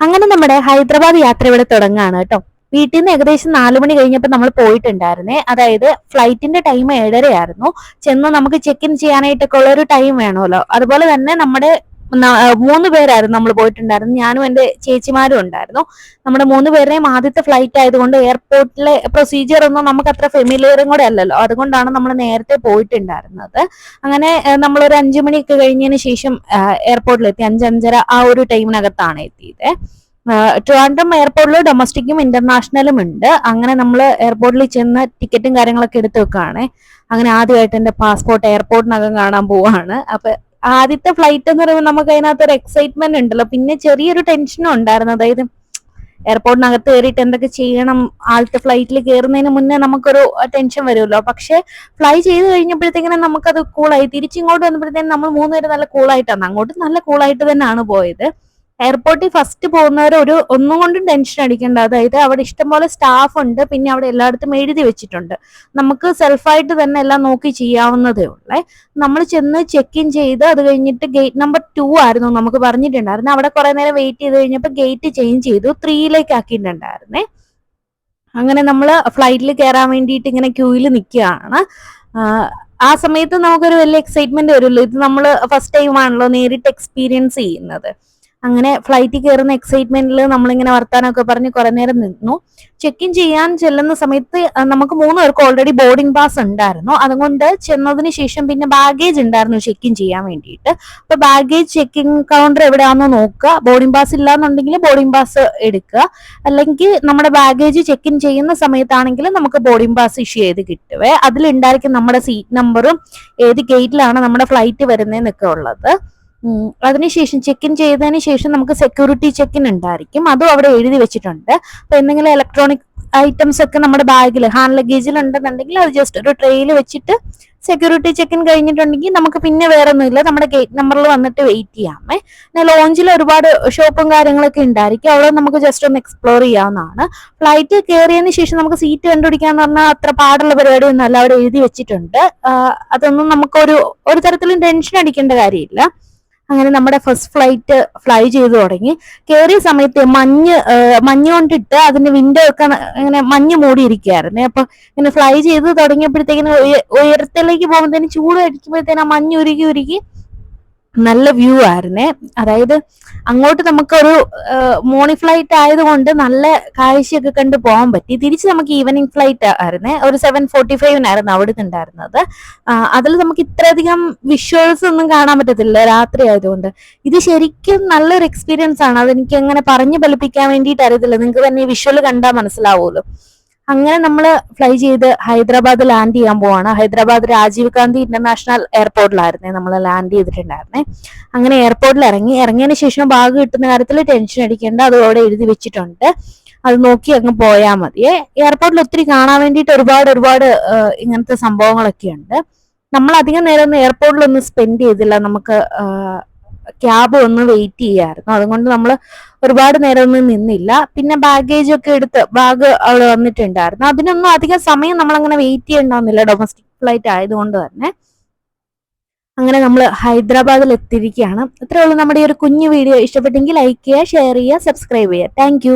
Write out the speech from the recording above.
അങ്ങനെ നമ്മുടെ ഹൈദരാബാദ് യാത്ര ഇവിടെ തുടങ്ങാണ് കേട്ടോ. വീട്ടിൽ നിന്ന് ഏകദേശം 4 മണി കഴിഞ്ഞപ്പോൾ നമ്മൾ പോയിട്ടുണ്ടായിരുന്നേ. അതായത് ഫ്ലൈറ്റിന്റെ ടൈം 7:30 ചെന്ന് നമുക്ക് ചെക്ക് ഇൻ ചെയ്യാനായിട്ടൊക്കെ ഉള്ള ഒരു ടൈം വേണമല്ലോ. അതുപോലെ തന്നെ നമ്മുടെ 3 പേരായിരുന്നു നമ്മൾ പോയിട്ടുണ്ടായിരുന്നു. ഞാനും എൻ്റെ ചേച്ചിമാരും ഉണ്ടായിരുന്നു. നമ്മുടെ 3 പേരുടെയും ആദ്യത്തെ ഫ്ലൈറ്റ് ആയതുകൊണ്ട് എയർപോർട്ടിലെ പ്രൊസീജിയർ ഒന്നും നമുക്ക് അത്ര ഫെമിലിയറും കൂടെ അല്ലല്ലോ. അതുകൊണ്ടാണ് നമ്മൾ നേരത്തെ പോയിട്ടുണ്ടായിരുന്നത്. അങ്ങനെ നമ്മളൊരു 5 മണിയൊക്കെ കഴിഞ്ഞതിന് ശേഷം എയർപോർട്ടിലെത്തി. 5-5:30 ആ ഒരു ടൈമിനകത്താണ് എത്തിയത്. ട്രിവാൻഡ്രം എയർപോർട്ടിൽ ഡൊമസ്റ്റിക്കും ഇന്റർനാഷണലും ഉണ്ട്. അങ്ങനെ നമ്മൾ എയർപോർട്ടിൽ ചെന്ന് ടിക്കറ്റും കാര്യങ്ങളൊക്കെ എടുത്ത് വെക്കുകയാണ്. അങ്ങനെ ആദ്യമായിട്ട് എൻ്റെ പാസ്പോർട്ട് എയർപോർട്ടിനകം കാണാൻ പോവാണ്. അപ്പൊ ആദ്യത്തെ ഫ്ലൈറ്റ് എന്ന് പറയുമ്പോൾ നമുക്ക് അതിനകത്ത് ഒരു എക്സൈറ്റ്മെന്റ് ഉണ്ടല്ലോ. പിന്നെ ചെറിയൊരു ടെൻഷനും ഉണ്ടായിരുന്നു. അതായത് എയർപോർട്ടിനകത്ത് കയറിയിട്ട് എന്തൊക്കെ ചെയ്യണം, ആദ്യത്തെ ഫ്ലൈറ്റിൽ കയറുന്നതിന് മുന്നേ നമുക്കൊരു ടെൻഷൻ വരുമല്ലോ. പക്ഷെ ഫ്ലൈ ചെയ്ത് കഴിഞ്ഞപ്പോഴത്തേക്കിനും നമുക്കത് കൂളായി. തിരിച്ചിങ്ങോട്ട് വന്നപ്പോഴത്തേക്കും നമ്മൾ 3 പേര് നല്ല കൂളായിട്ടാണ്, അങ്ങോട്ട് നല്ല കൂളായിട്ട് തന്നെയാണ് പോയത്. എയർപോർട്ടിൽ ഫസ്റ്റ് പോകുന്നവർ ഒന്നും കൊണ്ടും ടെൻഷൻ അടിക്കേണ്ട. അതായത് അവിടെ ഇഷ്ടംപോലെ സ്റ്റാഫ് ഉണ്ട്. പിന്നെ അവിടെ എല്ലായിടത്തും എഴുതി വെച്ചിട്ടുണ്ട്. നമുക്ക് സെൽഫായിട്ട് തന്നെ എല്ലാം നോക്കി ചെയ്യാവുന്നതേ ഉള്ളേ. നമ്മൾ ചെന്ന് ചെക്ക് ഇൻ ചെയ്ത് അത് കഴിഞ്ഞിട്ട് ഗേറ്റ് നമ്പർ 2 ആയിരുന്നു നമുക്ക് പറഞ്ഞിട്ടുണ്ടായിരുന്നു. അവിടെ കുറെ നേരം വെയിറ്റ് ചെയ്ത് കഴിഞ്ഞപ്പോൾ ഗേറ്റ് ചേഞ്ച് ചെയ്തു, 3 ആക്കിയിട്ടുണ്ടായിരുന്നേ. അങ്ങനെ നമ്മൾ ഫ്ലൈറ്റിൽ കയറാൻ വേണ്ടിയിട്ട് ഇങ്ങനെ ക്യൂവിൽ നിൽക്കുകയാണ്. ആ സമയത്ത് നമുക്കൊരു വലിയ എക്സൈറ്റ്മെന്റ് വരുമല്ലോ. ഇത് നമ്മൾ ഫസ്റ്റ് ടൈം ആണല്ലോ നേരിട്ട് എക്സ്പീരിയൻസ് ചെയ്യുന്നത്. അങ്ങനെ ഫ്ലൈറ്റിൽ കയറുന്ന എക്സൈറ്റ്മെന്റിൽ നമ്മളിങ്ങനെ വർത്താനമൊക്കെ പറഞ്ഞ് കുറെ നേരം നിന്നു. ചെക്ക് ഇൻ ചെയ്യാൻ ചെല്ലുന്ന സമയത്ത് നമുക്ക് 3 പേർക്ക് ഓൾറെഡി ബോർഡിംഗ് പാസ് ഉണ്ടായിരുന്നു. അതുകൊണ്ട് ചെന്നതിന് ശേഷം പിന്നെ ബാഗേജ് ഉണ്ടായിരുന്നു ചെക്ക് ഇൻ ചെയ്യാൻ വേണ്ടിയിട്ട്. അപ്പൊ ബാഗേജ് ചെക്കിംഗ് കൗണ്ടർ എവിടെയാണെന്ന് നോക്കുക. ബോർഡിംഗ് പാസ് ഇല്ലാന്നുണ്ടെങ്കിൽ ബോർഡിംഗ് പാസ് എടുക്കുക. അല്ലെങ്കിൽ നമ്മുടെ ബാഗേജ് ചെക്ക് ഇൻ ചെയ്യുന്ന സമയത്താണെങ്കിൽ നമുക്ക് ബോർഡിംഗ് പാസ് ഇഷ്യൂ ചെയ്ത് കിട്ടുവേ. അതിലുണ്ടായിരിക്കും നമ്മുടെ സീറ്റ് നമ്പറും ഏത് ഗേറ്റിലാണ് നമ്മുടെ ഫ്ലൈറ്റ് വരുന്നതെന്നൊക്കെ ഉള്ളത്. അതിനുശേഷം ചെക്ക് ഇൻ ചെയ്തതിന് ശേഷം നമുക്ക് സെക്യൂരിറ്റി ചെക്ക് ഇൻ ഉണ്ടായിരിക്കും. അതും അവിടെ എഴുതി വെച്ചിട്ടുണ്ട്. അപ്പൊ എന്തെങ്കിലും ഇലക്ട്രോണിക് ഐറ്റംസ് ഒക്കെ നമ്മുടെ ബാഗിൽ ഹാൻഡ് ലഗേജിൽ ഉണ്ടെന്നുണ്ടെങ്കിൽ അത് ജസ്റ്റ് ഒരു ട്രെയിൽ വെച്ചിട്ട് സെക്യൂരിറ്റി ചെക്ക് ഇൻ കഴിഞ്ഞിട്ടുണ്ടെങ്കിൽ നമുക്ക് പിന്നെ വേറെ ഒന്നുമില്ല, നമ്മുടെ ഗേറ്റ് നമ്പറിൽ വന്നിട്ട് വെയിറ്റ് ചെയ്യാമേ. പിന്നെ ലോഞ്ചിൽ ഒരുപാട് ഷോപ്പും കാര്യങ്ങളൊക്കെ ഉണ്ടായിരിക്കും. അവിടെ നമുക്ക് ജസ്റ്റ് ഒന്ന് എക്സ്പ്ലോർ ചെയ്യാവുന്നതാണ്. ഫ്ലൈറ്റ് കയറിയതിന് ശേഷം നമുക്ക് സീറ്റ് കണ്ടുപിടിക്കാന്ന് പറഞ്ഞാൽ അത്ര പാടുള്ള പരിപാടിയൊന്നും അല്ല, അവിടെ എഴുതി വെച്ചിട്ടുണ്ട്. അതൊന്നും നമുക്ക് ഒരു തരത്തിലും ടെൻഷൻ അടിക്കേണ്ട കാര്യമില്ല. അങ്ങനെ നമ്മുടെ ഫസ്റ്റ് ഫ്ലൈറ്റ് ഫ്ലൈ ചെയ്തു തുടങ്ങി. കയറിയ സമയത്ത് മഞ്ഞ് കൊണ്ടിട്ട് അതിന്റെ വിൻഡോ ഒക്കെ ഇങ്ങനെ മഞ്ഞ് മൂടിയിരിക്കുകയായിരുന്നേ. അപ്പൊ ഇങ്ങനെ ഫ്ലൈ ചെയ്ത് തുടങ്ങിയപ്പോഴത്തേക്കിനും ഉയരത്തിലേക്ക് പോകുമ്പോഴത്തേനും ചൂട് അടിക്കുമ്പോഴത്തേനും ആ മഞ്ഞ് ഉരുകി നല്ല വ്യൂ ആയിരുന്നേ. അതായത് അങ്ങോട്ട് നമുക്കൊരു മോർണിംഗ് ഫ്ലൈറ്റ് ആയതുകൊണ്ട് നല്ല കാഴ്ചയൊക്കെ കണ്ട് പോകാൻ പറ്റി. തിരിച്ച് നമുക്ക് ഈവനിങ് ഫ്ലൈറ്റ് ആയിരുന്നേ. ഒരു 7:45 അവിടെ ഉണ്ടായിരുന്നത്. അതിൽ നമുക്ക് ഇത്രയധികം വിഷ്വൽസ് ഒന്നും കാണാൻ പറ്റത്തില്ല രാത്രി ആയതുകൊണ്ട്. ഇത് ശരിക്കും നല്ലൊരു എക്സ്പീരിയൻസ് ആണ്. അതെനിക്ക് അങ്ങനെ പറഞ്ഞു ഫലിപ്പിക്കാൻ വേണ്ടിയിട്ട് അറിയത്തില്ല, നിങ്ങൾക്ക് തന്നെ ഈ വിഷ്വൽ കണ്ടാൽ മനസ്സിലാവുമല്ലോ. അങ്ങനെ നമ്മൾ ഫ്ലൈ ചെയ്ത് ഹൈദരാബാദ് ലാൻഡ് ചെയ്യാൻ പോവാണ്. ഹൈദരാബാദ് രാജീവ് ഗാന്ധി ഇന്റർനാഷണൽ എയർപോർട്ടിലായിരുന്നേ നമ്മൾ ലാൻഡ് ചെയ്തിട്ടുണ്ടായിരുന്നേ. അങ്ങനെ എയർപോർട്ടിൽ ഇറങ്ങിയതിന് ശേഷം ബാഗ് കിട്ടുന്ന കാര്യത്തിൽ ടെൻഷൻ അടിക്കേണ്ട, അത് അവിടെ എഴുതി വെച്ചിട്ടുണ്ട്. അത് നോക്കി അങ്ങ് പോയാൽ മതിയേ. എയർപോർട്ടിൽ ഒത്തിരി കാണാൻ വേണ്ടിയിട്ട് ഒരുപാട് ഇങ്ങനത്തെ സംഭവങ്ങളൊക്കെ ഉണ്ട്. നമ്മൾ അധികം നേരം ഒന്നും എയർപോർട്ടിലൊന്നും സ്പെൻഡ് ചെയ്തില്ല. നമുക്ക് ക്യാബ് ഒന്ന് വെയിറ്റ് ചെയ്യായിരുന്നു. അതുകൊണ്ട് നമ്മൾ ഒരുപാട് നേരം ഒന്നും നിന്നില്ല. പിന്നെ ബാഗേജ് ഒക്കെ എടുത്ത് ബാഗ് അവിടെ വന്നിട്ടുണ്ടായിരുന്നു. അതിനൊന്നും അധികം സമയം നമ്മൾ അങ്ങനെ വെയിറ്റ് ചെയ്യണ്ടാവുന്നില്ല, ഡൊമസ്റ്റിക് ഫ്ലൈറ്റ് ആയതുകൊണ്ട് തന്നെ. അങ്ങനെ നമ്മൾ ഹൈദരാബാദിൽ എത്തിയിരിക്കുകയാണ്. അത്രേ ഉള്ളൂ നമ്മുടെ ഈ ഒരു കുഞ്ഞു വീഡിയോ. ഇഷ്ടപ്പെട്ടെങ്കിൽ ലൈക്ക് ചെയ്യുക, ഷെയർ ചെയ്യുക, സബ്സ്ക്രൈബ് ചെയ്യുക. താങ്ക്